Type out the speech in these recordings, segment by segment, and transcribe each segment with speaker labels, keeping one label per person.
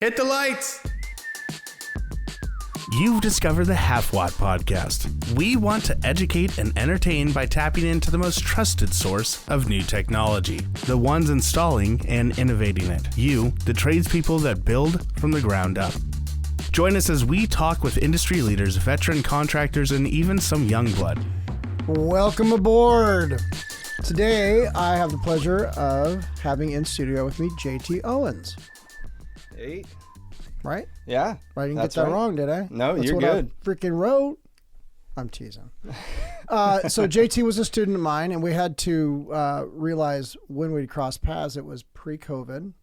Speaker 1: Hit the lights!
Speaker 2: You've discovered the Halfwatt podcast. We want to educate and entertain by tapping into the most trusted source of new technology, the ones installing and innovating it. You, the tradespeople that build from the ground up. Join us as we talk with industry leaders, veteran contractors, and even some young blood.
Speaker 3: Welcome aboard. Today, I have the pleasure of having in studio with me JT Owens.
Speaker 1: Hey.
Speaker 3: Right?
Speaker 1: Yeah.
Speaker 3: I didn't get that wrong, did I?
Speaker 1: No,
Speaker 3: That's
Speaker 1: you're
Speaker 3: what
Speaker 1: good.
Speaker 3: I freaking wrote. I'm teasing. So JT was a student of mine, and we had to realize when we'd cross paths, it was pre-COVID,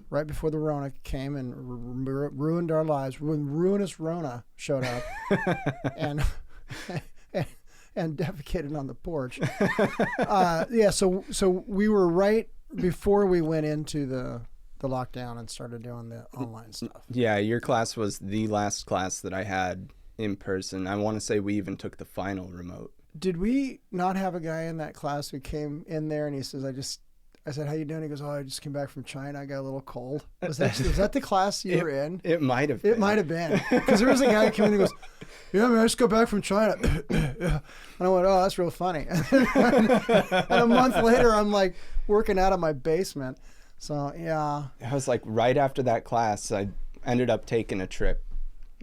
Speaker 3: right before the Rona came and ruined our lives. When ruinous Rona showed up and defecated on the porch. So we were right before we went into the lockdown and started doing the online stuff.
Speaker 1: Yeah, your class was the last class that I had in person. I want to say we even took the final remote.
Speaker 3: Did we not have a guy in that class who came in there and he says, I said, how you doing? He goes, I just came back from China. I got a little cold. Was that the class you were in?
Speaker 1: It might have been.
Speaker 3: It might have been. Because there was a guy who came in and goes, yeah, man, I just got back from China. And I went, oh, that's real funny. And a month later, I'm like working out of my basement. So, yeah.
Speaker 1: I was like, right after that class, I ended up taking a trip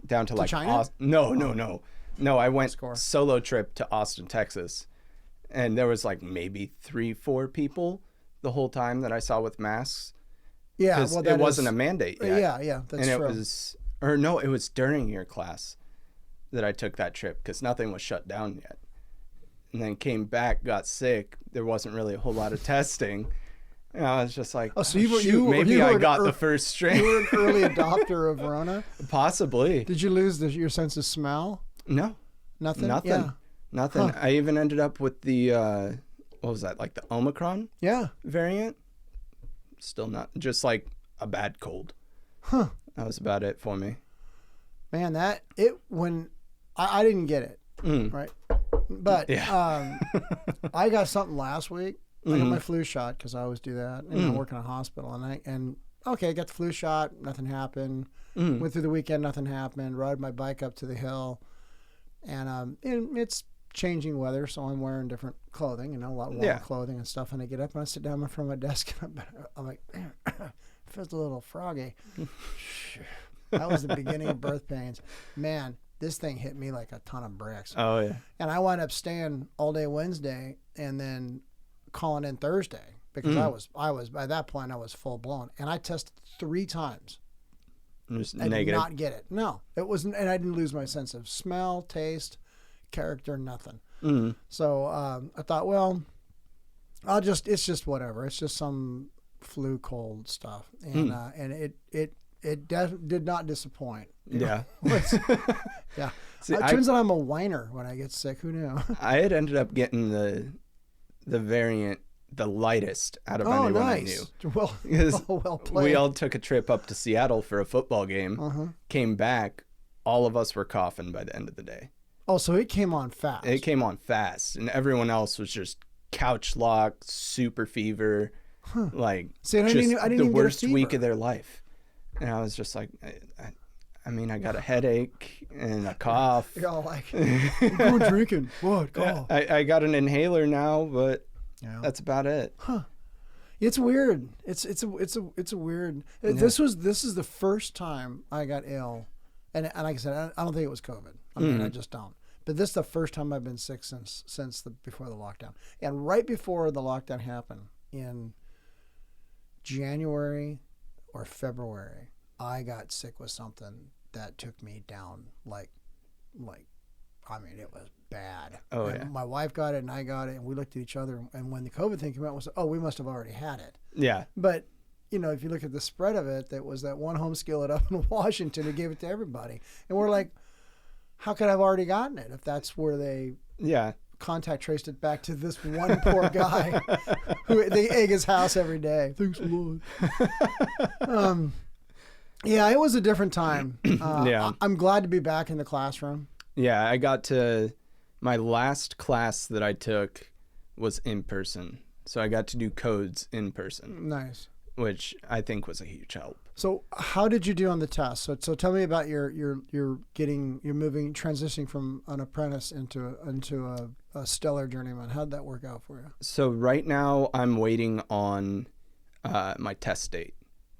Speaker 1: down to like
Speaker 3: China?
Speaker 1: No, I went solo trip to Austin, Texas. And there was like maybe 3-4 people the whole time that I saw with masks.
Speaker 3: Yeah,
Speaker 1: well, it wasn't a mandate yet.
Speaker 3: Yeah, that's
Speaker 1: and
Speaker 3: true.
Speaker 1: It was during your class that I took that trip because nothing was shut down yet. And then came back, got sick. There wasn't really a whole lot of testing. And I was just like, maybe I got the first strain.
Speaker 3: You were an early adopter of Rona?
Speaker 1: Possibly.
Speaker 3: Did you lose your sense of smell?
Speaker 1: No.
Speaker 3: Nothing?
Speaker 1: Yeah. Nothing.
Speaker 3: Huh.
Speaker 1: I even ended up with the, what was that, like the Omicron variant? Still not, just like a bad cold.
Speaker 3: Huh.
Speaker 1: That was about it for me.
Speaker 3: Man, I didn't get it, right? But I got something last week. I got my flu shot because I always do that. And I work in a hospital. I got the flu shot. Nothing happened. Went through the weekend. Nothing happened. Rode my bike up to the hill. And it's changing weather, so I'm wearing different clothing, a lot of warm clothing and stuff. And I get up and I sit down in front of my desk. And I'm like, feels a little froggy. That was the beginning of birth pains. Man, this thing hit me like a ton of bricks.
Speaker 1: Oh, yeah.
Speaker 3: And I wound up staying all day Wednesday and then calling in Thursday because I was by that point I was full blown, and I tested 3 times.
Speaker 1: Just
Speaker 3: I
Speaker 1: negative.
Speaker 3: did not get it. No, it wasn't, and I didn't lose my sense of smell, taste, character, nothing. So I thought, well, it's just whatever. It's just some flu cold stuff, and it did not disappoint.
Speaker 1: Yeah.
Speaker 3: Yeah.
Speaker 1: See,
Speaker 3: it turns out I'm a whiner when I get sick. Who knew?
Speaker 1: I had ended up getting the variant, the lightest out of anyone I knew.
Speaker 3: Well played.
Speaker 1: We all took a trip up to Seattle for a football game, came back, all of us were coughing by the end of the day.
Speaker 3: Oh, so it came on fast.
Speaker 1: It came on fast, and everyone else was just couch locked, super fever, like
Speaker 3: See, I didn't
Speaker 1: the
Speaker 3: even
Speaker 1: worst
Speaker 3: get a
Speaker 1: week
Speaker 3: fever.
Speaker 1: of their life. And I was just like, I got a headache and a cough.
Speaker 3: You're all like, I'm going drinking. What? Oh.
Speaker 1: I got an inhaler now, but that's about it.
Speaker 3: Huh. It's weird. It's a weird.
Speaker 1: Yeah.
Speaker 3: This is the first time I got ill, and like I said, I don't think it was COVID. I mean, I just don't. But this is the first time I've been sick since before the lockdown. And right before the lockdown happened in January or February, I got sick with something that took me down like I mean, it was bad.
Speaker 1: Oh,
Speaker 3: and
Speaker 1: yeah.
Speaker 3: My wife got it and I got it, and we looked at each other, and when the COVID thing came out, we must have already had it.
Speaker 1: Yeah.
Speaker 3: But, if you look at the spread of it, that was that one home skillet up in Washington who gave it to everybody. And we're like, how could I have already gotten it if that's where they contact traced it back to this one poor guy who they egg his house every day. Thanks a lot. Yeah, it was a different time. I'm glad to be back in the classroom.
Speaker 1: Yeah, I got to my last class that I took was in person. So I got to do codes in person.
Speaker 3: Nice.
Speaker 1: which I think was a huge help.
Speaker 3: So how did you do on the test? So tell me about you're transitioning from an apprentice into a stellar journeyman. How'd that work out for you?
Speaker 1: So right now I'm waiting on my test date.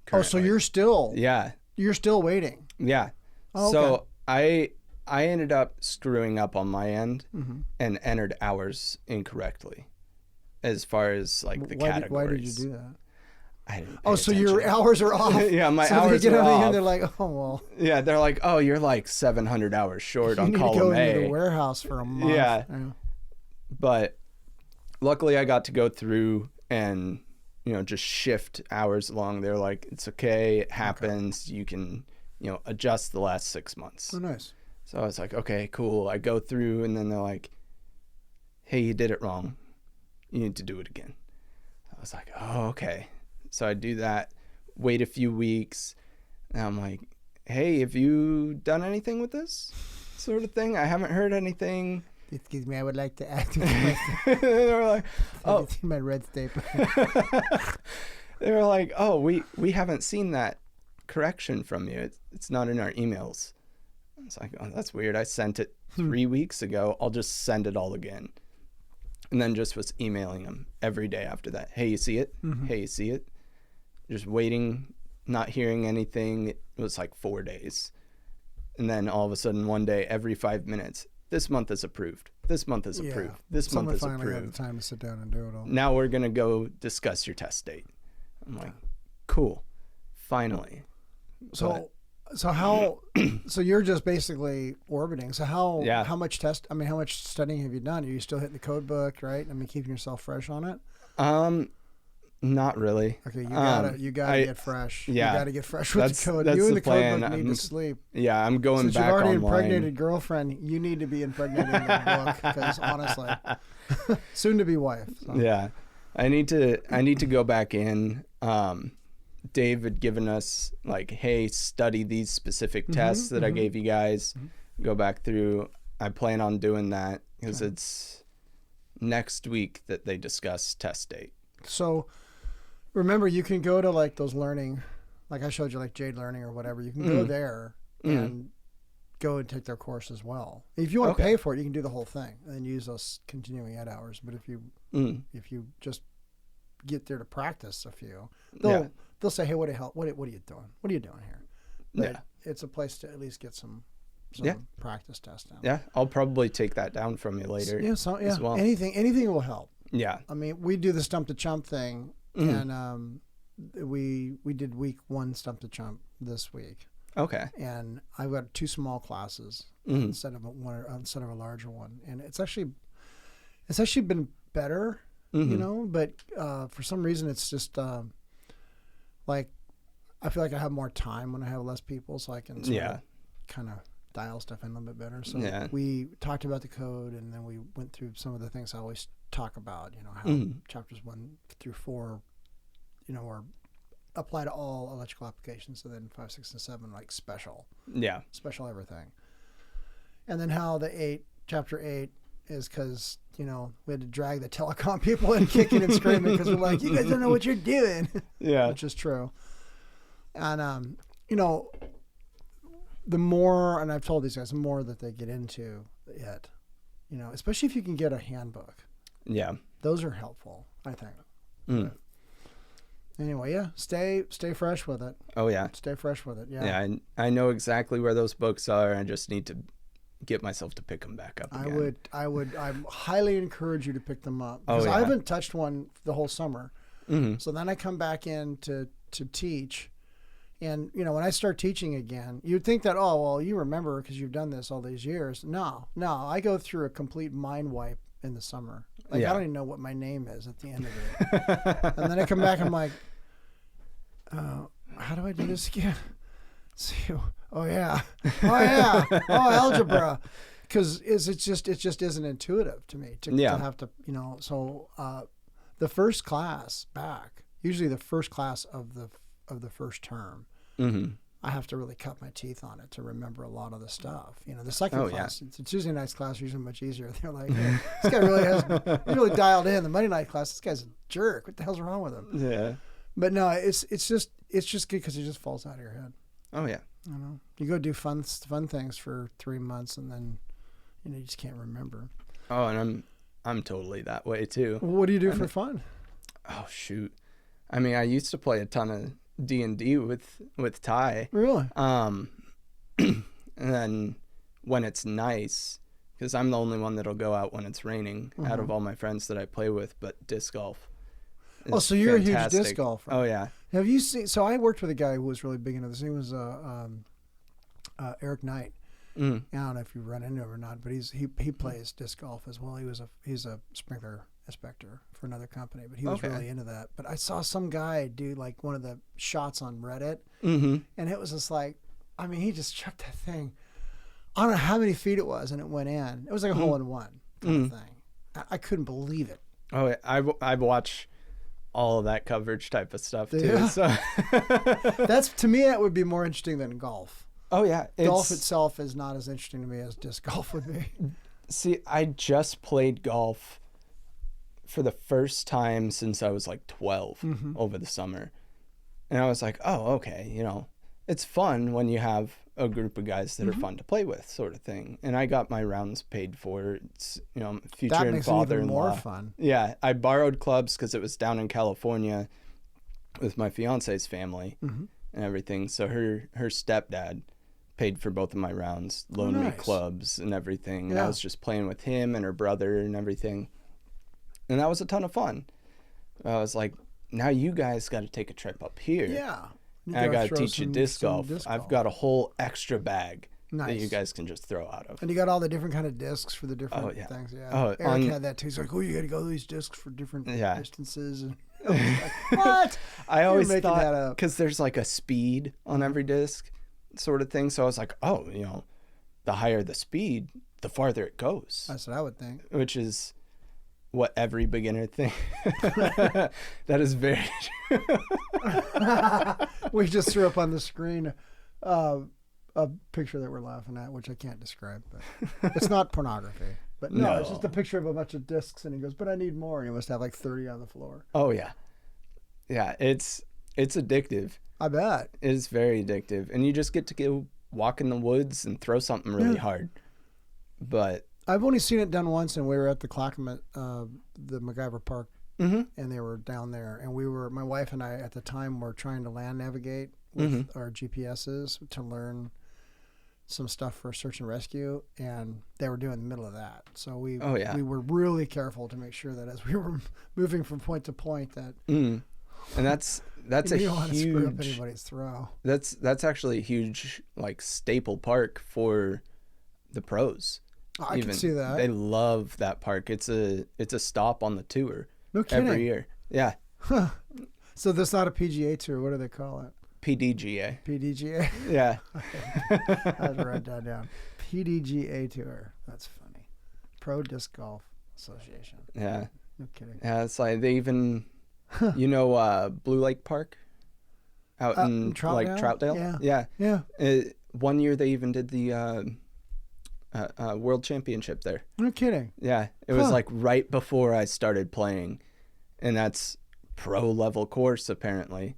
Speaker 1: Currently.
Speaker 3: Oh, so you're still waiting.
Speaker 1: Yeah.
Speaker 3: Oh, okay.
Speaker 1: So I ended up screwing up on my end and entered hours incorrectly as far as like the categories.
Speaker 3: Why did you do that?
Speaker 1: I didn't pay
Speaker 3: so
Speaker 1: attention.
Speaker 3: your hours are off.
Speaker 1: Yeah, my
Speaker 3: so
Speaker 1: hours
Speaker 3: they get
Speaker 1: are off.
Speaker 3: And they're like, oh well.
Speaker 1: Yeah, they're like, oh, you're like 700 hours short on
Speaker 3: you need
Speaker 1: column
Speaker 3: to go
Speaker 1: A.
Speaker 3: into the warehouse for a month.
Speaker 1: Yeah. But luckily I got to go through and, just shift hours along. They're like, it's okay. It happens. Okay. You can, adjust the last 6 months.
Speaker 3: Oh, nice.
Speaker 1: So I was like, okay, cool. I go through and then they're like, hey, you did it wrong. You need to do it again. I was like, oh, okay. So I do that, wait a few weeks, and I'm like, hey, have you done anything with this sort of thing? I haven't heard anything.
Speaker 3: Excuse me, I would like to add to
Speaker 1: they were like, oh.
Speaker 3: My red staple.
Speaker 1: They were like, oh, we haven't seen that correction from you. It's not in our emails. I was like, oh, that's weird. I sent it 3 weeks ago. I'll just send it all again. And then just was emailing them every day after that. Hey, you see it? Hey, you see it? Just waiting, not hearing anything. It was like 4 days. And then all of a sudden one day, every 5 minutes, this month is approved. This month is approved. This month is approved.
Speaker 3: Finally had the time to sit down and do it all.
Speaker 1: Now we're going to go discuss your test date. I'm like, cool. Finally.
Speaker 3: So how, so you're just basically orbiting. So how much studying have you done? Are you still hitting the code book, right? I mean, keeping yourself fresh on it?
Speaker 1: Not really.
Speaker 3: Okay. You gotta get fresh.
Speaker 1: Yeah.
Speaker 3: You gotta get fresh with the code.
Speaker 1: That's
Speaker 3: you and the
Speaker 1: plan.
Speaker 3: code book need to sleep.
Speaker 1: Yeah. I'm going
Speaker 3: Since
Speaker 1: back
Speaker 3: you've already
Speaker 1: online.
Speaker 3: impregnated girlfriend, you need to be impregnating the book because honestly, soon to be wife. So.
Speaker 1: Yeah. I need to go back in. Dave had given us like, hey, study these specific tests that I gave you guys. Go back through. I plan on doing that because it's next week that they discuss test date.
Speaker 3: So remember, you can go to like those learning, like I showed you, like Jade Learning or whatever. You can go there and go and take their course as well. If you want to pay for it, you can do the whole thing and use those continuing ed hours. But if you just get there to practice a few, they'll say, hey, what are you doing? What are you doing here? But it's a place to at least get some practice tests down.
Speaker 1: Yeah, I'll probably take that down from you later. As well.
Speaker 3: Anything will help.
Speaker 1: Yeah.
Speaker 3: I mean, we do the stump to chump thing, and we did week 1 stump to chump this week.
Speaker 1: Okay.
Speaker 3: And I've got 2 small classes instead of a larger one, and it's actually been better, But for some reason, it's just like I feel like I have more time when I have less people, so I can kind of dial stuff in a little bit better. So we talked about the code, and then we went through some of the things I always talk about. How chapters 1 through 4, are apply to all electrical applications, and then 5, 6, and 7 like special everything. And then how the chapter 8 is because we had to drag the telecom people in kicking and screaming because we're like, you guys don't know what you're doing. Yeah, which is true. And the more, and I've told these guys, the more that they get into it, especially if you can get a handbook. Yeah, those are helpful, I think. Anyway, stay fresh with it. Oh yeah, stay fresh with it. Yeah,
Speaker 1: I know exactly where those books are. I just need to get myself to pick them back up again.
Speaker 3: I highly encourage you to pick them up because I haven't touched one the whole summer. So then I come back in to teach. And, when I start teaching again, you'd think that, oh, well, you remember because you've done this all these years. No, I go through a complete mind wipe in the summer. Like, I don't even know what my name is at the end of it. And then I come back and I'm like, how do I do this again? Oh, algebra. Because it just isn't intuitive to me to have to, so the first class back, usually the first class of the first term, I have to really cut my teeth on it to remember a lot of the stuff. The second class, it's a Tuesday night's class, usually much easier. They're like, hey, this guy really he's really dialed in. The Monday night class, this guy's a jerk. What the hell's wrong with him? Yeah. But no, it's just good because it just falls out of your head.
Speaker 1: Oh yeah.
Speaker 3: You know, you go do fun things for 3 months and then you just can't remember.
Speaker 1: Oh, and I'm totally that way too.
Speaker 3: What do you do for fun?
Speaker 1: Oh shoot. I mean, I used to play a ton of D&D with Ty.
Speaker 3: Really?
Speaker 1: And then when it's nice, because I'm the only one that'll go out when it's raining out of all my friends that I play with, but disc golf.
Speaker 3: Oh, so you're fantastic. A huge disc golfer.
Speaker 1: Oh yeah.
Speaker 3: Have you seen? So I worked with a guy who was really big into this. He was Eric Knight. I don't know if you run into him or not, but he plays disc golf as well. He's a sprinkler inspector for another company, but he was really into that. But I saw some guy do like one of the shots on Reddit, and it was just like, I mean, he just chucked that thing. I don't know how many feet it was, and it went in. It was like a hole in one kind of thing. I couldn't believe it. Oh,
Speaker 1: I watch all of that coverage type of stuff too. Yeah. So
Speaker 3: that's, to me, that would be more interesting than golf.
Speaker 1: Oh yeah,
Speaker 3: golf itself is not as interesting to me as disc golf would be.
Speaker 1: See, I just played golf for the first time since I was like 12 over the summer, and I was like, oh, okay, you know, it's fun when you have a group of guys that are fun to play with, sort of thing. And I got my rounds paid for. It's, you know, future
Speaker 3: that
Speaker 1: and
Speaker 3: makes
Speaker 1: father-in-law.
Speaker 3: It even more fun.
Speaker 1: Yeah, I borrowed clubs because it was down in California with my fiance's family and everything. So her stepdad paid for both of my rounds, loaned me clubs and everything. And I was just playing with him and her brother and everything. And that was a ton of fun. I was like, now you guys got to take a trip up here.
Speaker 3: Yeah.
Speaker 1: I got to teach you disc golf. I've got a whole extra bag that you guys can just throw out of.
Speaker 3: And you got all the different kind of discs for the different things. Yeah.
Speaker 1: Oh,
Speaker 3: Eric had that too. He's like, oh, you got to go to these discs for different distances. And I was like, what?
Speaker 1: I always thought, because there's like a speed on every disc sort of thing. So I was like, oh, you know, the higher the speed, the farther it goes.
Speaker 3: That's what I would think.
Speaker 1: Which is what every beginner thinks. That is very true.
Speaker 3: We just threw up on the screen a picture that we're laughing at, which I can't describe, but it's not pornography. But no, it's just a picture of a bunch of discs, and he goes, but I need more, and he must have like 30 on the floor.
Speaker 1: Oh yeah. Yeah, it's addictive.
Speaker 3: I bet.
Speaker 1: It is very addictive. And you just get to go walk in the woods and throw something really hard. But
Speaker 3: I've only seen it done once, and we were at the Clackamas, the MacGyver Park, and they were down there. And my wife and I at the time were trying to land navigate with our GPSs to learn some stuff for search and rescue, and they were doing the middle of that. So we were really careful to make sure that as we were moving from point to point that.
Speaker 1: And that's
Speaker 3: you don't want to screw up anybody's throw.
Speaker 1: That's actually a huge like staple park for the pros.
Speaker 3: I can see that.
Speaker 1: They love that park. It's a stop on the tour.
Speaker 3: No kidding.
Speaker 1: Every year. Yeah.
Speaker 3: Huh. So that's not a PGA tour. What do they call it?
Speaker 1: PDGA.
Speaker 3: PDGA?
Speaker 1: Yeah.
Speaker 3: I have to write that down. PDGA tour. That's funny. Pro Disc Golf Association.
Speaker 1: Yeah.
Speaker 3: No kidding.
Speaker 1: Yeah, it's like they even, you know, Blue Lake Park out in Troutdale?
Speaker 3: Yeah.
Speaker 1: One year they even did the World Championship there.
Speaker 3: No kidding.
Speaker 1: Yeah. It was like right before I started playing. And that's pro level course apparently.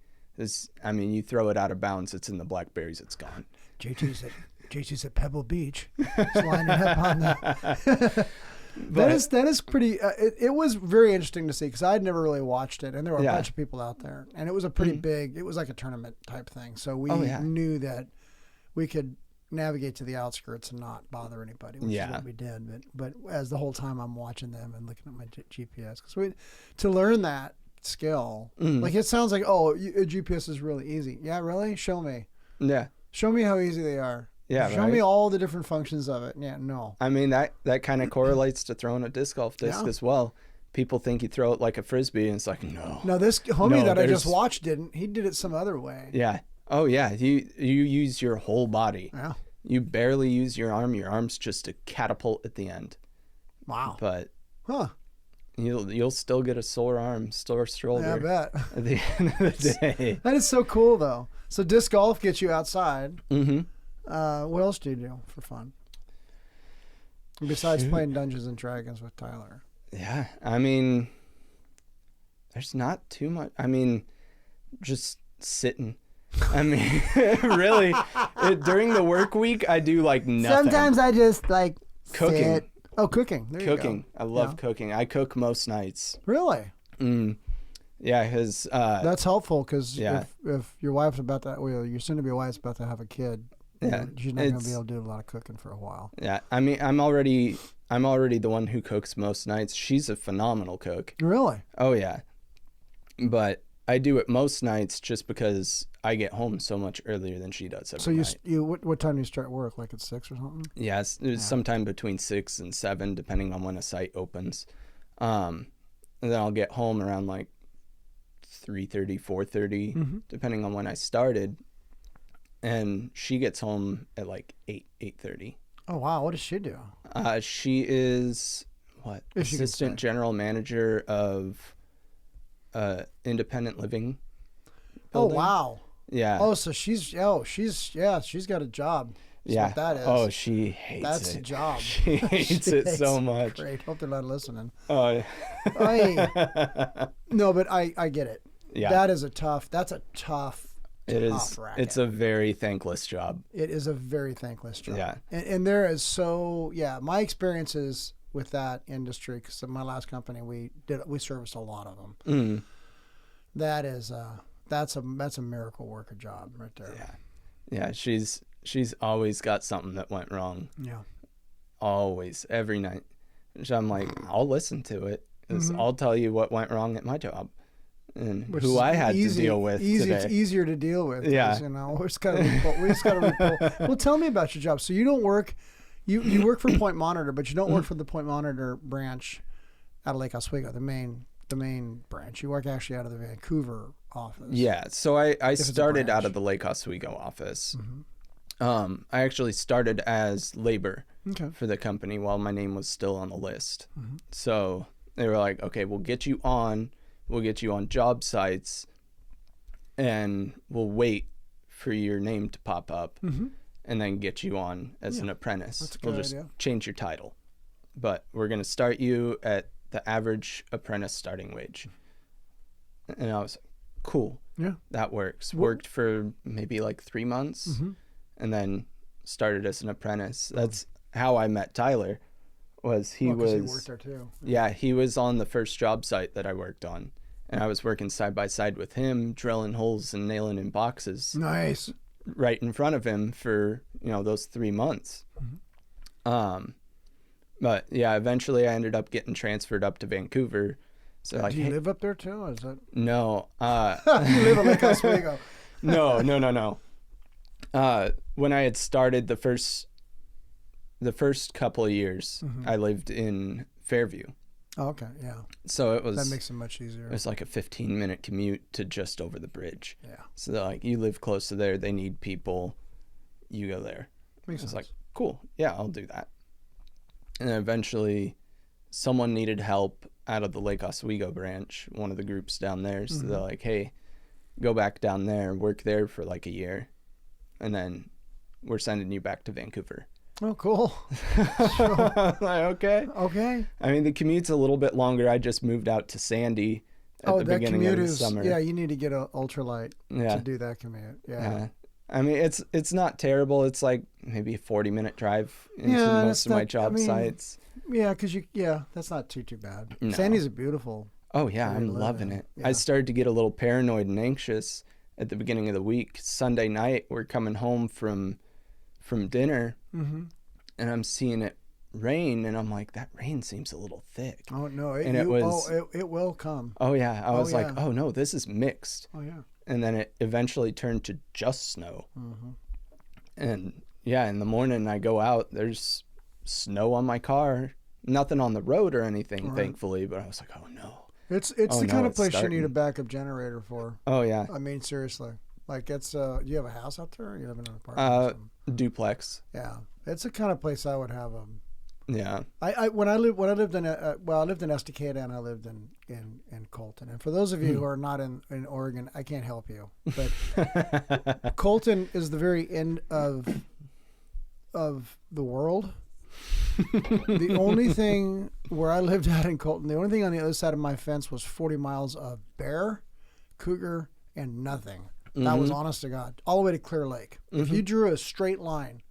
Speaker 1: I mean, you throw it out of bounds, it's in the blackberries, it's gone.
Speaker 3: JT's at Pebble Beach. Just lining up on that. That is pretty. It was very interesting to see because I'd never really watched it, and there were a bunch of people out there, and it was a pretty big. It was like a tournament type thing, so we knew that we could navigate to the outskirts and not bother anybody, which is what we did. But as the whole time I'm watching them and looking at my GPS, because to learn that skill, like it sounds like a GPS is really easy. Yeah, really? Show me.
Speaker 1: Yeah.
Speaker 3: Show me how easy they are.
Speaker 1: Yeah,
Speaker 3: Show me all the different functions of it. Yeah, no.
Speaker 1: I mean, that kind of correlates to throwing a disc golf disc as well. People think you throw it like a Frisbee, and it's like, no.
Speaker 3: No, this homie that I just watched didn't. He did it some other way.
Speaker 1: Yeah. Oh, yeah. You use your whole body.
Speaker 3: Yeah.
Speaker 1: You barely use your arm. Your arm's just a catapult at the end.
Speaker 3: Wow.
Speaker 1: But you'll still get a sore arm, sore shoulder.
Speaker 3: Yeah, I bet.
Speaker 1: At the end of the day.
Speaker 3: That is so cool, though. So disc golf gets you outside.
Speaker 1: Mm-hmm.
Speaker 3: What else do you do for fun? Besides playing Dungeons and Dragons with Tyler.
Speaker 1: Yeah. I mean, there's not too much. I mean, Just sitting. I mean, really, during the work week, I do like nothing.
Speaker 3: Sometimes I just like
Speaker 1: cooking.
Speaker 3: Sit. Oh, cooking. There
Speaker 1: Cooking.
Speaker 3: You go.
Speaker 1: I love cooking. I cook most nights.
Speaker 3: Really?
Speaker 1: Yeah, because...
Speaker 3: that's helpful because if your wife's about to... Well, your soon-to-be wife's about to have a kid, she's not going to be able to do a lot of cooking for a while.
Speaker 1: Yeah, I mean, I'm already the one who cooks most nights. She's a phenomenal cook.
Speaker 3: Really?
Speaker 1: Oh, yeah. But I do it most nights just because I get home so much earlier than she does every night.
Speaker 3: So what time do you start work? Like at 6 or something?
Speaker 1: Yeah, it's sometime between 6 and 7, depending on when a site opens. And then I'll get home around like 3:30, 4:30, depending on when I started. And she gets home at like 8:30.
Speaker 3: Oh, wow. What does she do?
Speaker 1: She is, assistant general manager of independent living building.
Speaker 3: Oh, wow.
Speaker 1: Yeah.
Speaker 3: Oh, so she's got a job. That's what that is.
Speaker 1: Oh, she hates it.
Speaker 3: That's a job.
Speaker 1: She hates it so much.
Speaker 3: Great. Hope they're not listening.
Speaker 1: Oh.
Speaker 3: No, but I get it.
Speaker 1: Yeah.
Speaker 3: That's a tough racket.
Speaker 1: It's a very thankless job.
Speaker 3: It is a very thankless job.
Speaker 1: Yeah.
Speaker 3: And there is my experiences with that industry, because in my last company we serviced a lot of them. That is that's a miracle worker job right there.
Speaker 1: Yeah. She's always got something that went wrong.
Speaker 3: Yeah.
Speaker 1: Always, every night. So I'm like, I'll listen to it. I'll tell you what went wrong at my job and who I had to deal with today.
Speaker 3: It's easier to deal with.
Speaker 1: Yeah.
Speaker 3: You know, we just got to Well, tell me about your job. So you don't work, you work for Point Monitor, but you don't work for the Point Monitor branch out of Lake Oswego, the main branch. You work actually out of the Vancouver office.
Speaker 1: Yeah. So I started out of the Lake Oswego office. I actually started as labor for the company while my name was still on the list. So they were like, okay, we'll get you on job sites and we'll wait for your name to pop up and then get you on as an apprentice.
Speaker 3: That's a good
Speaker 1: just
Speaker 3: idea.
Speaker 1: Change your title. But we're going to start you at the average apprentice starting wage. And I was like, cool. Yeah. That works. Worked for maybe like 3 months and then started as an apprentice. That's how I met Tyler. He
Speaker 3: worked there too.
Speaker 1: Yeah, he was on the first job site that I worked on. And I was working side by side with him, drilling holes and nailing in boxes.
Speaker 3: Nice.
Speaker 1: Right in front of him for, those 3 months. But yeah, eventually I ended up getting transferred up to Vancouver. So
Speaker 3: do you live up there too? Or is that...
Speaker 1: No.
Speaker 3: You live in Lake Oswego.
Speaker 1: No. When I had started the first couple of years, I lived in Fairview.
Speaker 3: Oh, okay, yeah.
Speaker 1: So
Speaker 3: that makes it much easier.
Speaker 1: It was like a 15-minute commute to just over the bridge.
Speaker 3: Yeah.
Speaker 1: So they're like, you live close to there, they need people, you go there.
Speaker 3: Makes sense.
Speaker 1: Like, cool, yeah, I'll do that. And then eventually someone needed help out of the Lake Oswego branch, one of the groups down there. So they're like, hey, go back down there, work there for like a year, and then we're sending you back to Vancouver.
Speaker 3: Oh, cool.
Speaker 1: Sure. Like, okay. I mean, the commute's a little bit longer. I just moved out to Sandy at the beginning of the summer.
Speaker 3: Yeah, you need to get an ultralight to do that commute. Yeah.
Speaker 1: I mean, it's not terrible. It's like maybe a 40-minute drive into most of my job sites.
Speaker 3: Yeah, because that's not too bad.
Speaker 1: No.
Speaker 3: Sandy's a beautiful.
Speaker 1: Oh yeah, I'm loving it. Yeah. I started to get a little paranoid and anxious at the beginning of the week. Sunday night, we're coming home from dinner, and I'm seeing it rain, and I'm like, that rain seems a little thick.
Speaker 3: Oh no! It will come.
Speaker 1: Oh yeah, I was like, oh no, this is mixed.
Speaker 3: Oh yeah.
Speaker 1: And then it eventually turned to just snow. And yeah, in the morning I go out, there's snow on my car, nothing on the road or anything, thankfully. But I was like, oh no.
Speaker 3: It's the kind of place you need a backup generator for.
Speaker 1: Oh yeah.
Speaker 3: I mean, seriously. Like do you have a house out there or you live in an apartment?
Speaker 1: Duplex.
Speaker 3: Yeah. It's the kind of place I would have
Speaker 1: Yeah.
Speaker 3: I lived in Estacada and I lived in Colton. And for those of you who are not in Oregon, I can't help you. But Colton is the very end of the world. The only thing where I lived out in Colton, the only thing on the other side of my fence was 40 miles of bear, cougar, and nothing. That was honest to God, all the way to Clear Lake. If you drew a straight line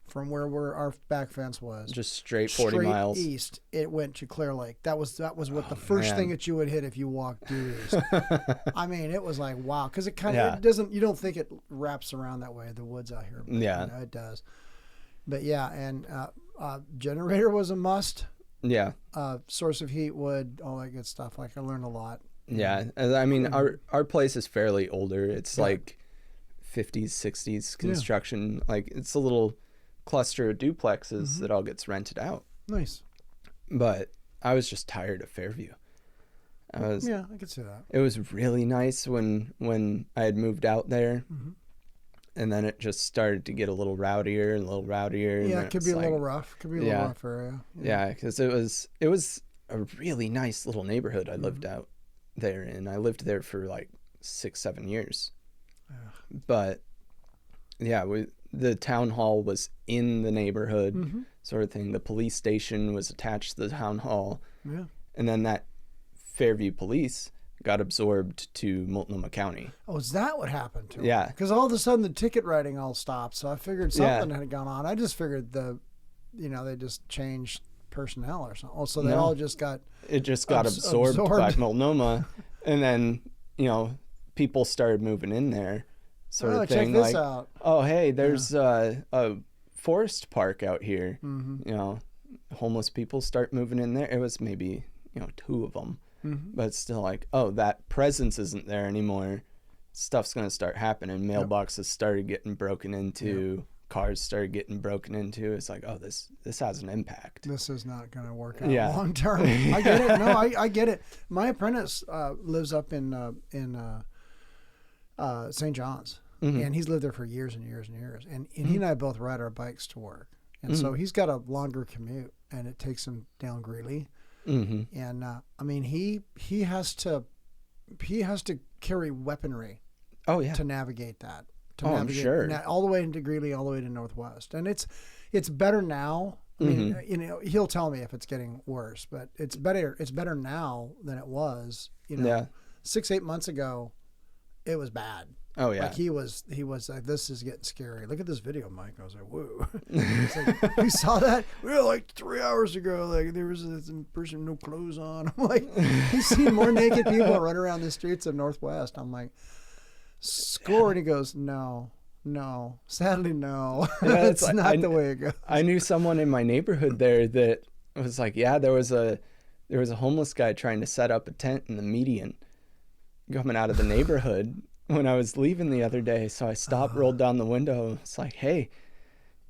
Speaker 3: from where our back fence was,
Speaker 1: just straight 40 miles
Speaker 3: east, it went to Clear Lake. That was what the first thing that you would hit if you walked due east. I mean, it was like, wow, because it kind of it doesn't. You don't think it wraps around that way. The woods out here, but, it does. But yeah, and generator was a must.
Speaker 1: Yeah.
Speaker 3: Source of heat, wood, all that good stuff. Like I learned a lot.
Speaker 1: Yeah, I mean, our place is fairly older. It's like 50s, 60s construction. Like it's a little cluster of duplexes that all gets rented out.
Speaker 3: Nice.
Speaker 1: But I was just tired of Fairview. I
Speaker 3: could see that.
Speaker 1: It was really nice when I had moved out there. And then it just started to get a little rowdier and a little rowdier.
Speaker 3: Yeah, it could be a little rough. Could be a little rough area.
Speaker 1: Yeah, because it was a really nice little neighborhood I lived out there, and I lived there for like 6-7 years. But yeah, the town hall was in the neighborhood, sort of thing. The police station was attached to the town hall. Yeah. And then that Fairview police got absorbed to Multnomah County.
Speaker 3: Oh, is that what happened to them?
Speaker 1: Yeah.
Speaker 3: Because all of a sudden the ticket writing all stopped, so I figured something had gone on. I just figured they just changed personnel or something. So they all just got...
Speaker 1: It just got absorbed by Multnomah. And then, people started moving in there. Sort of thing.
Speaker 3: Check this out.
Speaker 1: Oh, hey, there's a forest park out here. Homeless people start moving in there. It was maybe, 2 of them. But it's still like, oh, that presence isn't there anymore. Stuff's going to start happening. Mailboxes started getting broken into. Cars started getting broken into. It's like, oh, this has an impact.
Speaker 3: This is not going to work out long term. I get it. No, I get it. My apprentice lives up in St. John's, and he's lived there for years and years and years. And he and I both ride our bikes to work, and so he's got a longer commute, and it takes him down Greeley. And I mean, he has to carry weaponry.
Speaker 1: Oh yeah,
Speaker 3: to navigate that.
Speaker 1: I'm sure.
Speaker 3: All the way into Greeley, all the way to Northwest, and it's better now. I mean, he'll tell me if it's getting worse, but it's better. It's better now than it was. 6-8 months ago, it was bad.
Speaker 1: Oh yeah.
Speaker 3: Like he was like, this is getting scary. Look at this video, Mike. I was like, whoa. It's like, you saw that? We were like 3 hours ago. Like there was this person no clothes on. I'm like, he's seen more naked people run around the streets of Northwest. I'm like, score, and he goes, no, sadly no. That's not the way it goes.
Speaker 1: I knew someone in my neighborhood there that was like, there was a homeless guy trying to set up a tent in the median coming out of the neighborhood when I was leaving the other day. So I stopped, rolled down the window. It's like, hey,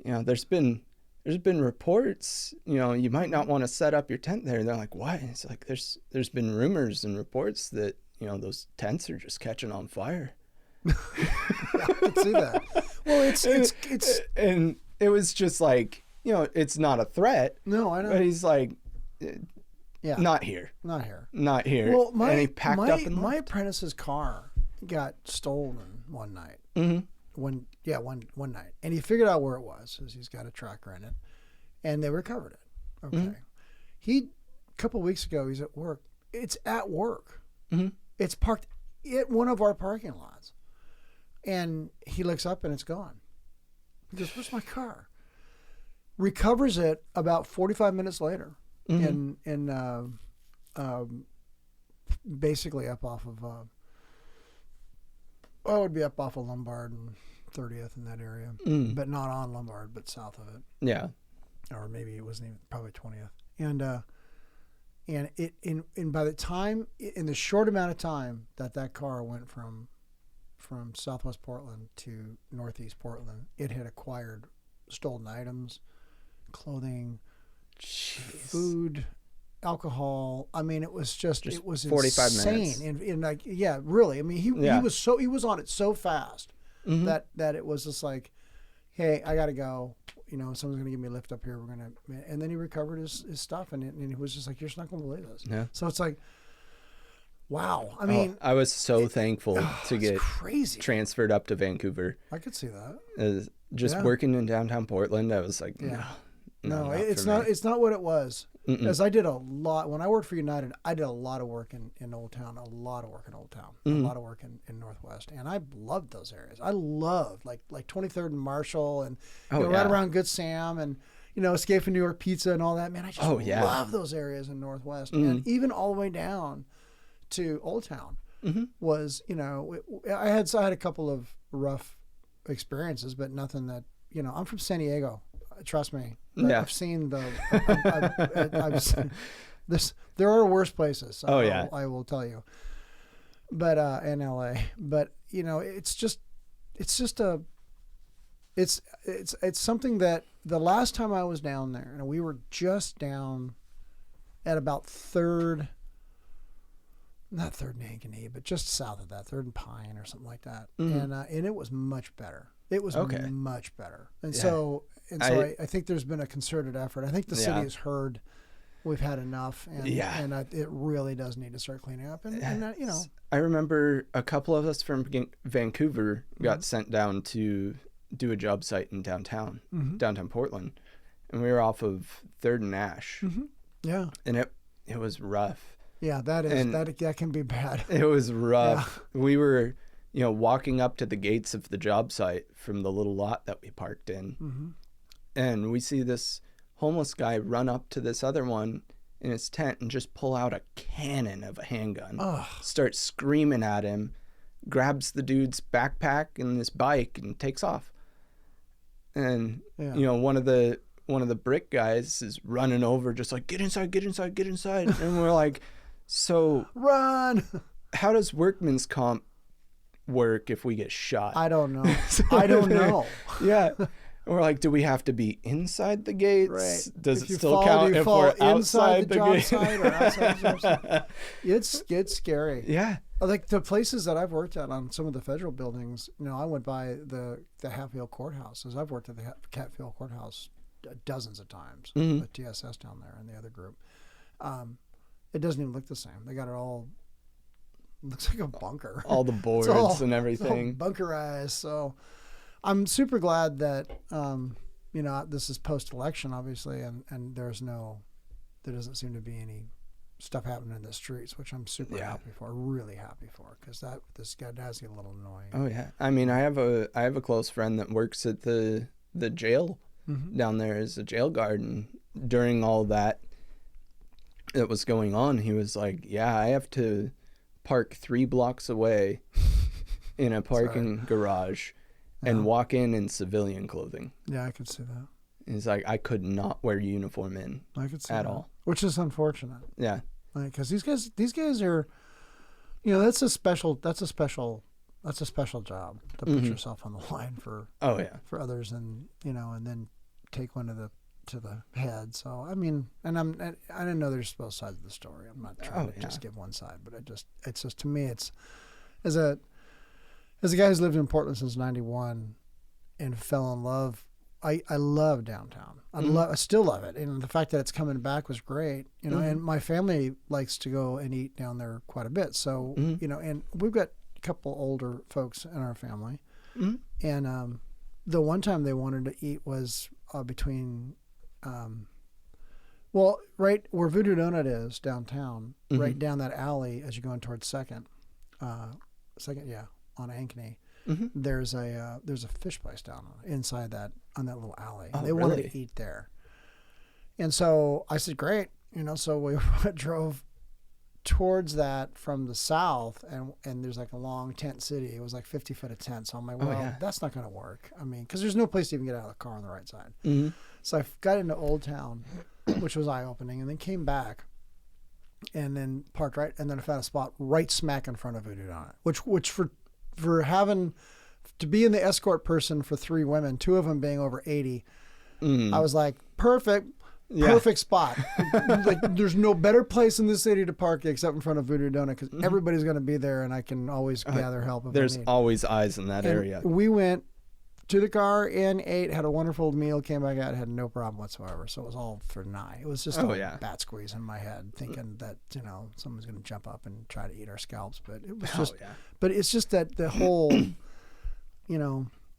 Speaker 1: there's been reports, you might not want to set up your tent there. They're like, what? It's like, there's been rumors and reports that, those tents are just catching on fire.
Speaker 3: I can see that. Well, it's
Speaker 1: and it was just like, it's not a threat.
Speaker 3: No, I know.
Speaker 1: But he's like, not here.
Speaker 3: Well,
Speaker 1: and he packed up and
Speaker 3: my apprentice's car got stolen one night. One night, and he figured out where it was, because he's got a tracker in it, and they recovered it. Okay, a couple weeks ago, he's at work. It's at work. It's parked at one of our parking lots. And he looks up and it's gone. He goes, where's my car? Recovers it about 45 minutes later. In basically up off of, it would be up off of Lombard and 30th in that area. But not on Lombard, but south of it.
Speaker 1: Yeah.
Speaker 3: Or maybe it wasn't even, probably 20th. And by the time, in the short amount of time that car went from Southwest Portland to Northeast Portland, it had acquired stolen items, clothing, food, alcohol. I mean, it was just it was
Speaker 1: 45
Speaker 3: insane.
Speaker 1: minutes.
Speaker 3: And like, really. I mean, he was on it so fast that it was just like, hey, I gotta go. Someone's gonna give me a lift up here. And then he recovered his stuff, and he was just like, you're just not gonna believe this. Yeah. So it's like, wow. I mean,
Speaker 1: I was so thankful to get transferred up to Vancouver.
Speaker 3: I could see that.
Speaker 1: Working in downtown Portland, I was like,
Speaker 3: No, it's not. It's not what it was. As I did a lot when I worked for United. I did a lot of work in Old Town. A lot of work in Old Town. A lot of work in Northwest, and I loved those areas. I loved like 23rd and Marshall, and right around Good Sam, and Escape from New York Pizza and all that. Man, I just love those areas in Northwest, and even all the way down to Old Town was I had a couple of rough experiences, but nothing that I'm from San Diego. Trust me.
Speaker 1: Yeah.
Speaker 3: I've seen I've seen this. There are worse places. So I will tell you. But in LA, but it's something that the last time I was down there, and we were just down at about not Third and Ankeny, but just south of that, Third and Pine or something like that, and it was much better. It was much better, and so I think there's been a concerted effort. I think the city has heard we've had enough, and it really does need to start cleaning up. And
Speaker 1: I remember a couple of us from Vancouver got sent down to do a job site in downtown Portland, and we were off of 3rd and Ash. Yeah, and it was rough.
Speaker 3: Yeah, that can be bad.
Speaker 1: It was rough. Yeah. We were walking up to the gates of the job site from the little lot that we parked in. And we see this homeless guy run up to this other one in his tent and just pull out a cannon of a handgun, start screaming at him, grabs the dude's backpack and his bike and takes off. And, one of the brick guys is running over just like, get inside. And we're like, so
Speaker 3: run.
Speaker 1: How does workman's comp work if we get shot?
Speaker 3: I don't know. I don't know.
Speaker 1: Yeah. We're like, do we have to be inside the gates?
Speaker 3: Right.
Speaker 1: Does it still count if we're outside the
Speaker 3: job site or outside the job site? It's scary.
Speaker 1: Yeah.
Speaker 3: Like the places that I've worked at on some of the federal buildings, I went by the Hatfield Courthouse. As I've worked at the Hatfield Courthouse dozens of times with TSS down there and the other group. It doesn't even look the same. They got it all. Looks like a bunker.
Speaker 1: All the boards and everything.
Speaker 3: It's all bunkerized. So I'm super glad that this is post-election, obviously, and there doesn't seem to be any stuff happening in the streets, which I'm super happy for, really happy for, because this guy does get a little annoying.
Speaker 1: Oh yeah, I mean, I have a close friend that works at the jail down there as a jail guard, and during all that was going on, he was like, "Yeah, I have to park 3 blocks away in a parking garage and walk in civilian clothing."
Speaker 3: Yeah, I could see that.
Speaker 1: He's like, I could not wear uniform in
Speaker 3: I could see
Speaker 1: at
Speaker 3: that.
Speaker 1: all.
Speaker 3: Which is unfortunate.
Speaker 1: Yeah.
Speaker 3: Because these guys are, that's a special job to put yourself on the line for for others, and and then take one to the head. So I mean, and I didn't know there's both sides of the story. I'm not trying to just give one side, but it's just to me, it's as a guy who's lived in Portland since '91 and fell in love. I love downtown. I still love it, and the fact that it's coming back was great. And my family likes to go and eat down there quite a bit. So and we've got a couple older folks in our family, and the one time they wanted to eat was between, right where Voodoo Donut is downtown, right down that alley as you're going towards Second, on Ankeny. There's a fish place down inside that on that little alley.
Speaker 1: Oh,
Speaker 3: they wanted to eat there, and so I said, "Great," So we drove towards that from the south, and there's like a long tent city. It was like 50 foot of tent. So I'm like, that's not going to work. I mean, because there's no place to even get out of the car on the right side. So I got into Old Town, which was eye opening, and then came back, and then parked right, and then I found a spot right smack in front of Voodoo Donut, which for having to be in the escort person for 3 women, 2 of them being over 80, I was like, perfect spot. Like, there's no better place in the city to park except in front of Voodoo Donut, because everybody's going to be there, and I can always gather help if
Speaker 1: there's
Speaker 3: I need.
Speaker 1: Always eyes in that area.
Speaker 3: We went to the car and ate, had a wonderful meal, came back out, had no problem whatsoever. So it was all for Nye. It was just a bat squeeze in my head, thinking that someone's going to jump up and try to eat our scalps. But it was but it's just that the whole,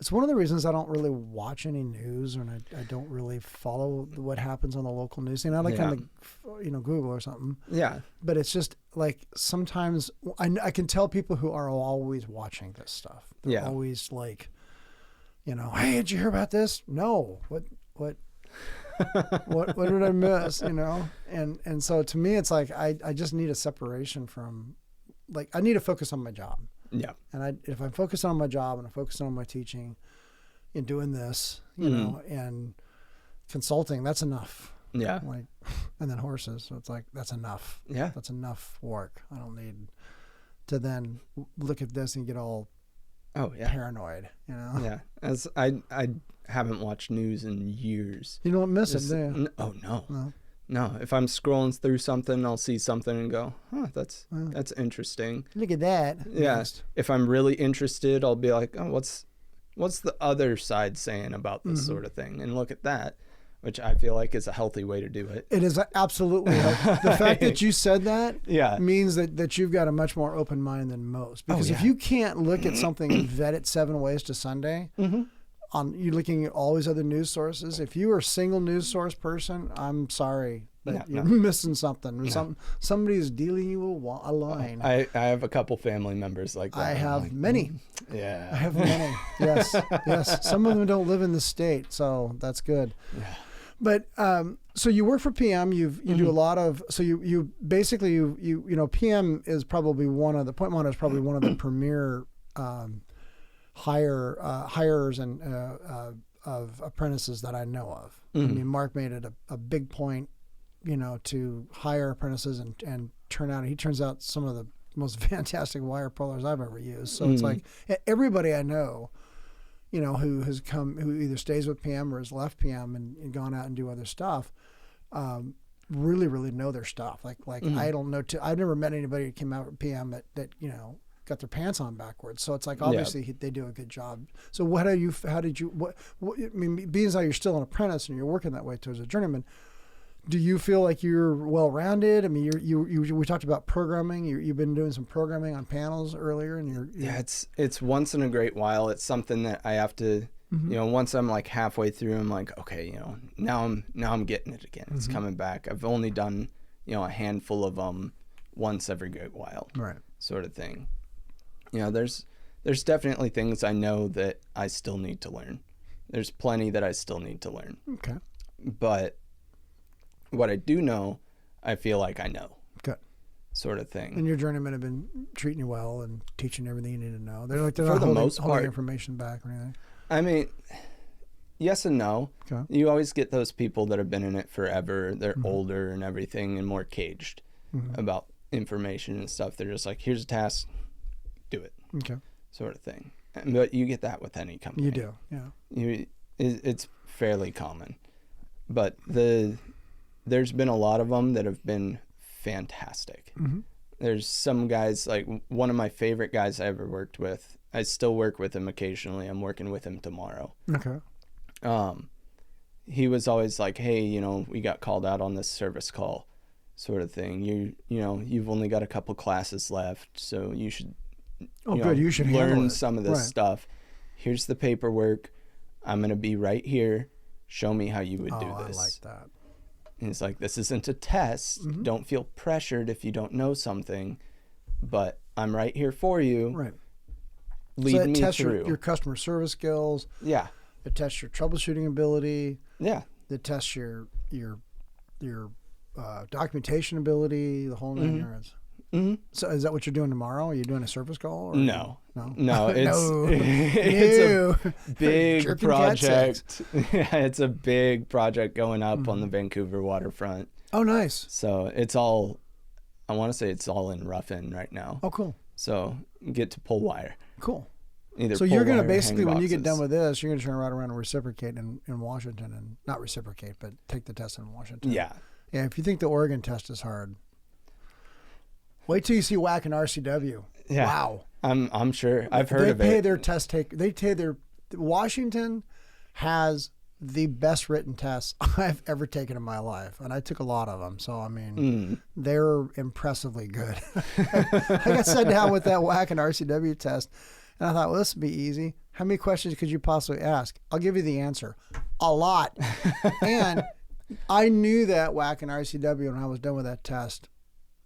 Speaker 3: It's one of the reasons I don't really watch any news, and I don't really follow what happens on the local news. You know, like on the, Google or something.
Speaker 1: Yeah.
Speaker 3: But it's just like sometimes I can tell people who are always watching this stuff. They're always like, hey, did you hear about this? No. What did I miss? And so to me, it's like I just need a separation from, like, I need to focus on my job.
Speaker 1: Yeah.
Speaker 3: And if I'm focused on my job and I'm focused on my teaching and doing this, and consulting, that's enough.
Speaker 1: Yeah.
Speaker 3: Like, and then horses. So it's like, that's enough.
Speaker 1: Yeah.
Speaker 3: That's enough work. I don't need to then look at this and get all paranoid,
Speaker 1: Yeah. As I haven't watched news in years.
Speaker 3: You don't miss it, do you?
Speaker 1: Oh, no. No, if I'm scrolling through something, I'll see something and go, that's interesting.
Speaker 3: Look at that.
Speaker 1: Yeah.
Speaker 3: Next.
Speaker 1: If I'm really interested, I'll be like, oh, what's the other side saying about this sort of thing? And look at that, which I feel like is a healthy way to do it.
Speaker 3: It is absolutely. The fact that you said that means that you've got a much more open mind than most. Because if you can't look at something and vet it 7 ways to Sunday, you're looking at all these other news sources. If you are a single news source person, I'm sorry, but you're missing something. Somebody's dealing you a line.
Speaker 1: I have a couple family members like that.
Speaker 3: I have many.
Speaker 1: Yeah.
Speaker 3: I have many. Yes. Some of them don't live in the state, so that's good.
Speaker 1: Yeah.
Speaker 3: But so you work for PM. You do a lot of. So you basically PM is probably one of the the premier hires and of apprentices that I know of. I mean, Mark made it a big point, to hire apprentices and he turns out some of the most fantastic wire pullers I've ever used. So it's like everybody I know, who either stays with PM or has left PM and gone out and do other stuff, really, really know their stuff. Like I don't know, I've never met anybody who came out with PM that got their pants on backwards. So it's like, obviously they do a good job. So being as though you're still an apprentice and you're working that way towards a journeyman, do you feel like you're well-rounded? I mean, we talked about programming. You've been doing some programming on panels earlier, and
Speaker 1: it's once in a great while. It's something that I have to, once I'm like halfway through, I'm like, okay, now I'm getting it again. It's coming back. I've only done, a handful of them once every great while,
Speaker 3: right?
Speaker 1: Sort of thing. There's definitely things I know that I still need to learn. There's plenty that I still need to learn.
Speaker 3: Okay.
Speaker 1: But what I do know, I feel like I know.
Speaker 3: Good.
Speaker 1: Sort of thing.
Speaker 3: And your journeymen have been treating you well and teaching everything you need to know. They're
Speaker 1: For
Speaker 3: not
Speaker 1: the most
Speaker 3: holding
Speaker 1: part,
Speaker 3: information back or anything.
Speaker 1: I mean, yes and no.
Speaker 3: Okay.
Speaker 1: You always get those people that have been in it forever. They're older and everything and more caged about information and stuff. They're just like, here's a task. Do it.
Speaker 3: Okay.
Speaker 1: Sort of thing. But you get that with any company.
Speaker 3: You do, yeah.
Speaker 1: It's fairly common. But there's been a lot of them that have been fantastic. There's some guys, like one of my favorite guys I ever worked with. I still work with him occasionally. I'm working with him tomorrow.
Speaker 3: Okay.
Speaker 1: He was always like, hey, we got called out on this service call sort of thing. You've only got a couple classes left, so you should
Speaker 3: you should
Speaker 1: learn some of this stuff. Here's the paperwork. I'm going to be right here. Show me how you would do this.
Speaker 3: I like that.
Speaker 1: And it's like, this isn't a test. Don't feel pressured if you don't know something, but I'm right here for you.
Speaker 3: Right.
Speaker 1: Lead me
Speaker 3: tests
Speaker 1: through.
Speaker 3: Your customer service skills.
Speaker 1: Yeah.
Speaker 3: It tests your troubleshooting ability.
Speaker 1: Yeah.
Speaker 3: It tests your documentation ability, the whole 9 yards. So is that what you're doing tomorrow? Are you doing a service call? Or
Speaker 1: No.
Speaker 3: No.
Speaker 1: It's a big project. Yeah, it's a big project going up on the Vancouver waterfront.
Speaker 3: Oh, nice.
Speaker 1: So I want to say it's all in rough in right now.
Speaker 3: Oh, cool.
Speaker 1: So get to pull wire.
Speaker 3: Cool.
Speaker 1: So
Speaker 3: you're going to basically, when you get done with this, you're going to turn right around and reciprocate in Washington, and not reciprocate, but take the test in Washington.
Speaker 1: Yeah.
Speaker 3: Yeah. If you think the Oregon test is hard, wait till you see WAC and RCW.
Speaker 1: Yeah.
Speaker 3: Wow.
Speaker 1: I'm sure. I've heard of it.
Speaker 3: They pay their Washington has the best written tests I've ever taken in my life, and I took a lot of them. So I mean, they're impressively good. I got sat down with that WAC and RCW test, And I thought, well, this would be easy. How many questions could you possibly ask? I'll give you the answer. A lot. And I knew that whack in RCW when I was done with that test.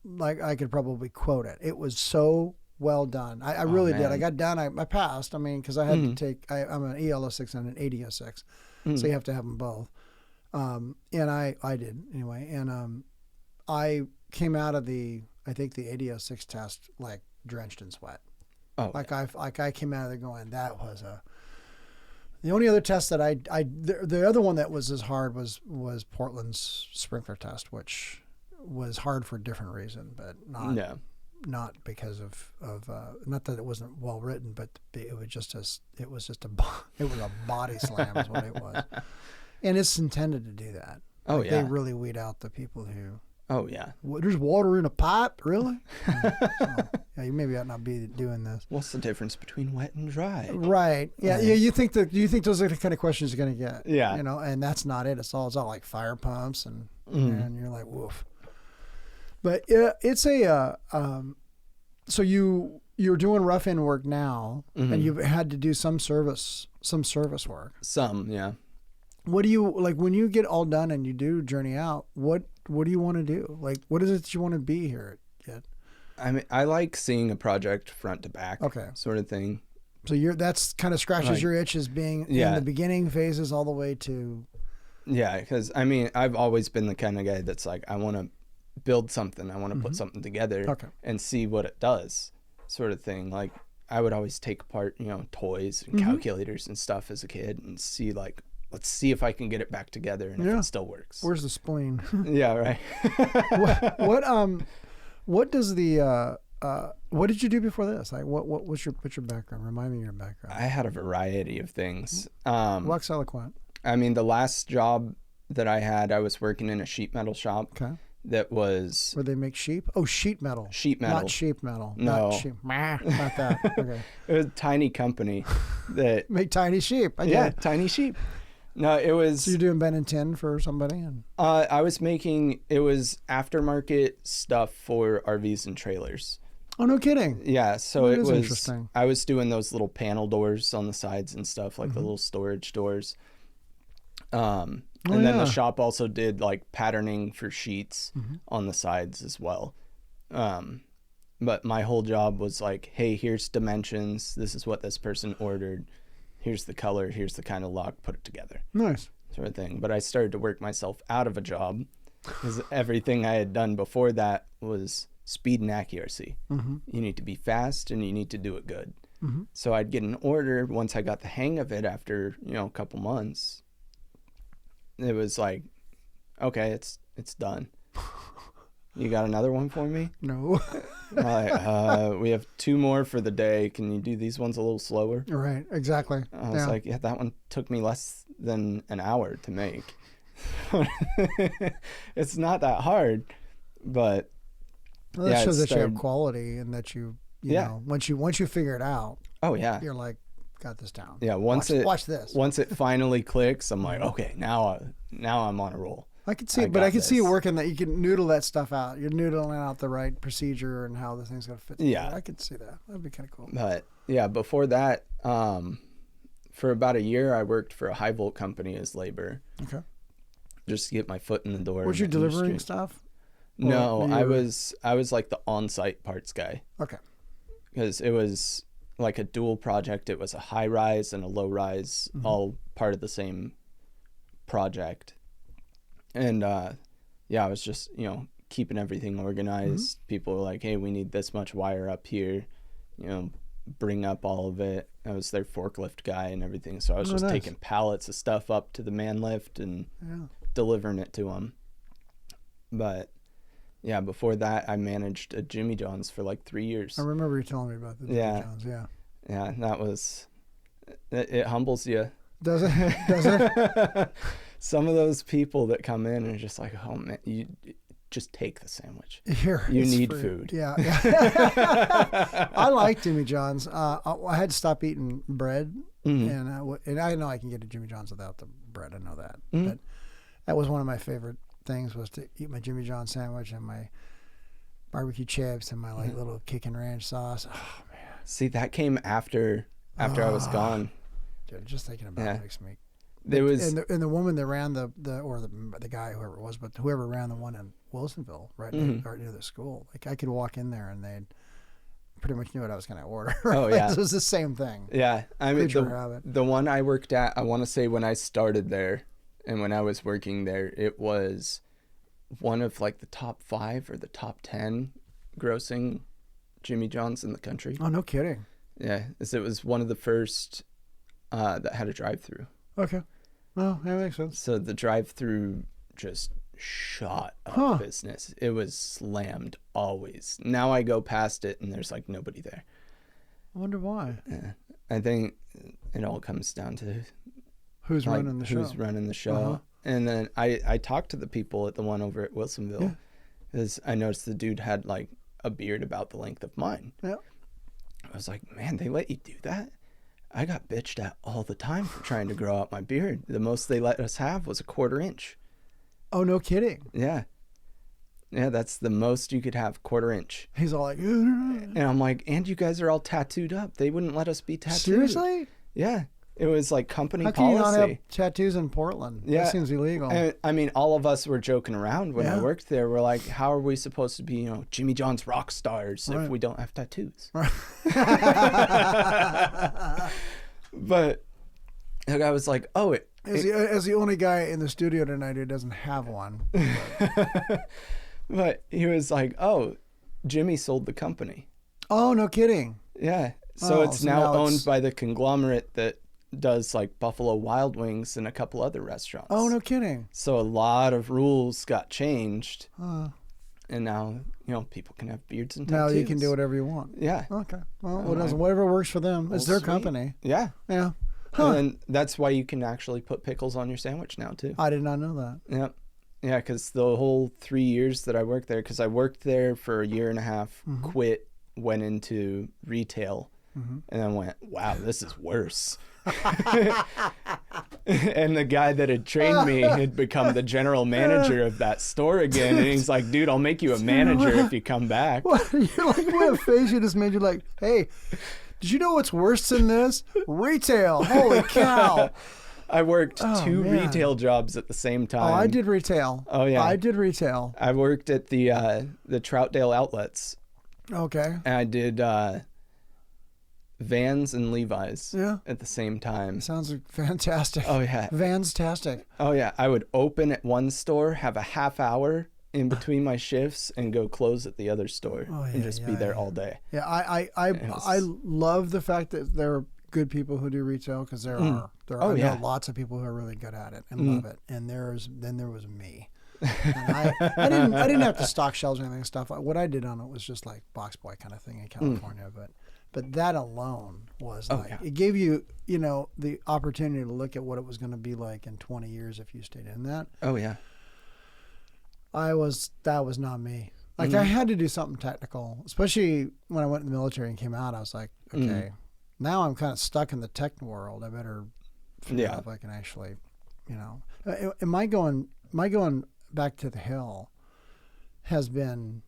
Speaker 3: Like, I could probably quote it. It was so well done. I really did. I got done. I passed. I mean, because I had to take, I'm an ELO6 and an ADO6. So you have to have them both. And I did anyway. And I came out of the ADO6 test like drenched in sweat. Oh, I came out of there going, that was the only other test that the other one that was as hard was Portland's sprinkler test, which was hard for a different reason, but not because of not that it wasn't well written, but it was a body slam is what it was. And it's intended to do that. Oh, like, they really weed out the people who. Oh, yeah. There's water in a pipe? Really? So, you maybe ought not be doing this.
Speaker 1: What's the difference between wet and dry?
Speaker 3: Right. Yeah. You think those are the kind of questions you're going to get? Yeah. You know, and that's not it. It's all like fire pumps and you're like, woof. But it's so you're doing rough end work now, and you've had to do some service work.
Speaker 1: Some, yeah.
Speaker 3: What do you like when you get all done and you do journey out? What do you want to do? Like, what is it that you want to be here at?
Speaker 1: I mean, I like seeing a project front to back, sort of thing.
Speaker 3: So that's kind of scratches your itch as being in the beginning phases all the way to.
Speaker 1: Yeah, because I mean, I've always been the kind of guy that's like, I want to build something, I want to put something together and see what it does, sort of thing. Like, I would always take apart, toys and calculators and stuff as a kid and see like, let's see if I can get it back together and if it still works.
Speaker 3: Where's the spleen?
Speaker 1: Yeah, right.
Speaker 3: What does the what did you do before this? Like, what's your background? Remind me of your background.
Speaker 1: I had a variety of things.
Speaker 3: Wax eloquent.
Speaker 1: I mean, the last job that I had, I was working in a sheet metal shop. Okay. That was
Speaker 3: where they make sheep. Oh, sheet metal.
Speaker 1: Sheet metal.
Speaker 3: Not sheep metal.
Speaker 1: No.
Speaker 3: Not sheep. Not that. Okay.
Speaker 1: It was a tiny company that
Speaker 3: make tiny sheep.
Speaker 1: Tiny sheep. No, it was.
Speaker 3: So you're doing Ben and Tin for somebody, and
Speaker 1: I was making. It was aftermarket stuff for RVs and trailers.
Speaker 3: Oh, no kidding.
Speaker 1: Yeah, so
Speaker 3: it
Speaker 1: was
Speaker 3: interesting.
Speaker 1: I was doing those little panel doors on the sides and stuff, like the little storage doors. And then the shop also did like patterning for sheets on the sides as well. But my whole job was like, hey, here's dimensions. This is what this person ordered. Here's the color. Here's the kind of lock. Put it together.
Speaker 3: Nice.
Speaker 1: Sort of thing. But I started to work myself out of a job because everything I had done before that was speed and accuracy. You need to be fast and you need to do it good. So I'd get an order. Once I got the hang of it after, a couple months, it was like, okay, it's done. You got another one for me?
Speaker 3: No.
Speaker 1: We have 2 more for the day. Can you do these ones a little slower?
Speaker 3: Right, exactly.
Speaker 1: I was like, yeah, that one took me less than an hour to make. It's not that hard, but
Speaker 3: well, that shows that you have quality and that you know, once you figure it out.
Speaker 1: Oh yeah.
Speaker 3: You're like, got this down.
Speaker 1: Yeah.
Speaker 3: Watch this.
Speaker 1: Once it finally clicks, I'm like, okay, now I'm on a roll.
Speaker 3: I can see it, but I can see you working that. You can noodle that stuff out. You're noodling out the right procedure and how the thing's going to fit together. Yeah. I could see that. That'd be kind of cool.
Speaker 1: But yeah, before that, for about a year, I worked for a high volt company as labor. Okay. Just to get my foot in the door.
Speaker 3: Was you delivering stuff?
Speaker 1: No, I was like the on-site parts guy.
Speaker 3: Okay.
Speaker 1: Because it was like a dual project. It was a high rise and a low rise, all part of the same project. And I was just, keeping everything organized. People were like, hey, we need this much wire up here, bring up all of it. I was their forklift guy and everything. So I was just taking pallets of stuff up to the man lift and delivering it to them. But yeah, before that, I managed a Jimmy John's for like 3 years.
Speaker 3: I remember you telling me about the Jimmy John's. Yeah.
Speaker 1: Yeah, that was, it humbles you.
Speaker 3: Does it? Does it?
Speaker 1: Some of those people that come in and are just like, oh man, you just take the sandwich. You need food.
Speaker 3: Yeah. I like Jimmy John's. I had to stop eating bread, and I know I can get a Jimmy John's without the bread. I know that, but that was one of my favorite things was to eat my Jimmy John's sandwich and my barbecue chips and my little kickin' ranch sauce. Oh man,
Speaker 1: See, that came after I was gone.
Speaker 3: Dude, just thinking about it makes me.
Speaker 1: There was
Speaker 3: and the woman that ran the guy, whoever it was, but whoever ran the one in Wilsonville, right near the school, like I could walk in there and they'd pretty much knew what I was going to order. Right?
Speaker 1: Oh yeah,
Speaker 3: it was the same thing.
Speaker 1: Yeah, I mean the one I worked at, I want to say when I started there, and when I was working there, it was one of like the top 5 or the top 10 grossing Jimmy John's in the country.
Speaker 3: Oh, no kidding.
Speaker 1: Yeah, it was one of the first that had a drive-through.
Speaker 3: Okay. Well, that makes sense.
Speaker 1: So the drive-through just shot up business. It was slammed always. Now I go past it and there's like nobody there.
Speaker 3: I wonder why.
Speaker 1: Yeah. I think it all comes down to
Speaker 3: who's running the show.
Speaker 1: Who's running the show. And then I talked to the people at the one over at Wilsonville because I noticed the dude had like a beard about the length of mine.
Speaker 3: Yeah.
Speaker 1: I was like, man, they let you do that? I got bitched at all the time for trying to grow out my beard. The most they let us have was a 1/4 inch.
Speaker 3: Oh, no kidding.
Speaker 1: Yeah. Yeah, that's the most you could have, 1/4 inch.
Speaker 3: He's all like,
Speaker 1: and I'm like, and you guys are all tattooed up. They wouldn't let us be tattooed.
Speaker 3: Seriously?
Speaker 1: Yeah. It was like company
Speaker 3: policy. How can you not have tattoos in Portland?
Speaker 1: Yeah.
Speaker 3: That seems illegal.
Speaker 1: And, I mean, all of us were joking around when I worked there. We're like, how are we supposed to be, Jimmy John's rock stars if we don't have tattoos? Right. But the guy was like, oh,
Speaker 3: as the only guy in the studio tonight who doesn't have one.
Speaker 1: But he was like, oh, Jimmy sold the company.
Speaker 3: Oh, no kidding.
Speaker 1: Yeah. So it's now owned by the conglomerate that does like Buffalo Wild Wings and a couple other restaurants.
Speaker 3: Oh, no kidding.
Speaker 1: So a lot of rules got changed. And now, people can have beards and tattoos.
Speaker 3: Now you can do whatever you want.
Speaker 1: Yeah.
Speaker 3: Okay. Well, whatever works for them. It's their company.
Speaker 1: Yeah.
Speaker 3: Yeah. Huh.
Speaker 1: And that's why you can actually put pickles on your sandwich now, too.
Speaker 3: I did not know that.
Speaker 1: Yeah. Yeah, because the whole 3 years that I worked there, because I worked there for a year and a half, quit, went into retail, and then went, wow, this is worse. And the guy that had trained me had become the general manager of that store again, and he's like, dude, I'll make you a manager if you come back.
Speaker 3: What? You're like, what a face you just made. You're like, hey, did you know what's worse than this? Retail. Holy cow.
Speaker 1: I worked two retail jobs at the same time.
Speaker 3: Oh, I did retail.
Speaker 1: Oh, yeah.
Speaker 3: I did retail.
Speaker 1: I worked at the Troutdale outlets.
Speaker 3: Okay.
Speaker 1: And I did Vans and Levi's at the same time.
Speaker 3: Sounds fantastic.
Speaker 1: Oh, yeah.
Speaker 3: Vans-tastic.
Speaker 1: Oh, yeah. I would open at one store, have a half hour in between my shifts, and go close at the other store and just be there all day.
Speaker 3: Yeah, I love the fact that there are good people who do retail, because there are. There are lots of people who are really good at it and love it. And there was me. And I didn't have to stock shelves or anything and stuff. What I did on it was just like box boy kind of thing in California, but that alone was it gave you the opportunity to look at what it was going to be like in 20 years if you stayed in that.
Speaker 1: Oh yeah.
Speaker 3: That was not me. Like I had to do something technical, especially when I went in the military and came out. I was like, okay, now I'm kind of stuck in the tech world. I better figure out if I can actually, my going back to the Hill has been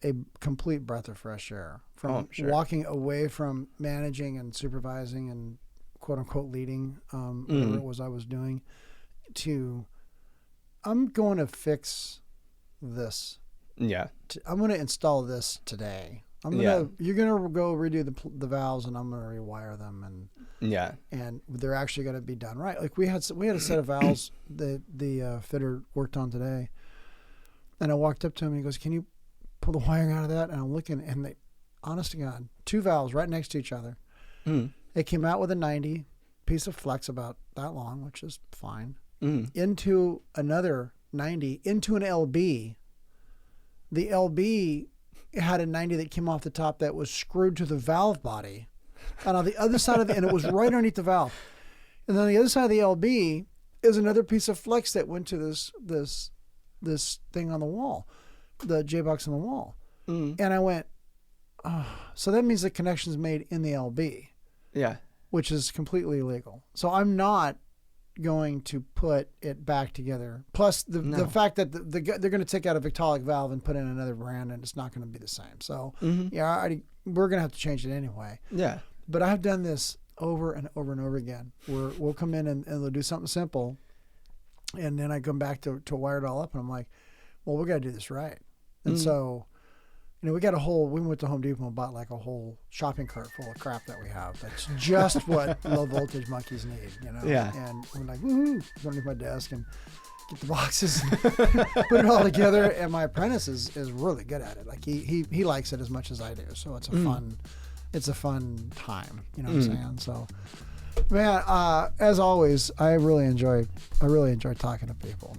Speaker 3: a complete breath of fresh air from walking away from managing and supervising and quote unquote leading whatever it was I was doing to I'm going to fix this.
Speaker 1: Yeah.
Speaker 3: I'm going to install this today. You're going to go redo the valves, and I'm going to rewire them, and they're actually going to be done right. Like we had a set of valves that the fitter worked on today, and I walked up to him and he goes, "Can you pull the wiring out of that?" And I'm looking, and they, honest to God, 2 valves right next to each other. They came out with a 90 piece of flex about that long, which is fine, into another 90 into an LB. The LB had a 90 that came off the top that was screwed to the valve body, and on the other side of and it was right underneath the valve. And then on the other side of the LB is another piece of flex that went to this thing on the wall, the J-box on the wall. And I went, so that means the connection's made in the LB.
Speaker 1: Yeah.
Speaker 3: Which is completely illegal. So I'm not going to put it back together. Plus the fact that they're going to take out a Victaulic valve and put in another brand, and it's not going to be the same. So we're going to have to change it anyway.
Speaker 1: Yeah.
Speaker 3: But I've done this over and over and over again. We'll come in and we'll do something simple, and then I come back to wire it all up, and I'm like, well, we got to do this right. And so, we went to Home Depot and bought like a whole shopping cart full of crap that we have. That's just what low voltage monkeys need,
Speaker 1: Yeah.
Speaker 3: And we're like, woohoo, go underneath my desk and get the boxes, put it all together. And my apprentice is really good at it. Like he likes it as much as I do. So it's a fun time, you know what I'm saying? So, man, as always, I really enjoy talking to people.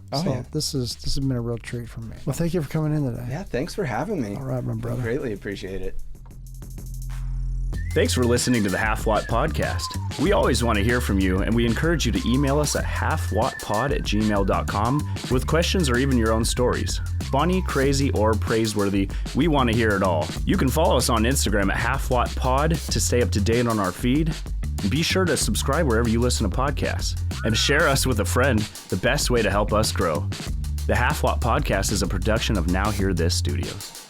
Speaker 3: This has been a real treat for me. Well, thank you for coming in today.
Speaker 1: Yeah, thanks for having me.
Speaker 3: All right, my brother.
Speaker 1: I greatly appreciate it.
Speaker 4: Thanks for listening to the Half-Watt Podcast. We always want to hear from you, and we encourage you to email us at halfwattpod@gmail.com with questions or even your own stories. Funny, crazy, or praiseworthy, we want to hear it all. You can follow us on Instagram at halfwattpod to stay up to date on our feed. And be sure to subscribe wherever you listen to podcasts. And share us with a friend, the best way to help us grow. The Half-Watt Podcast is a production of Now Hear This Studios.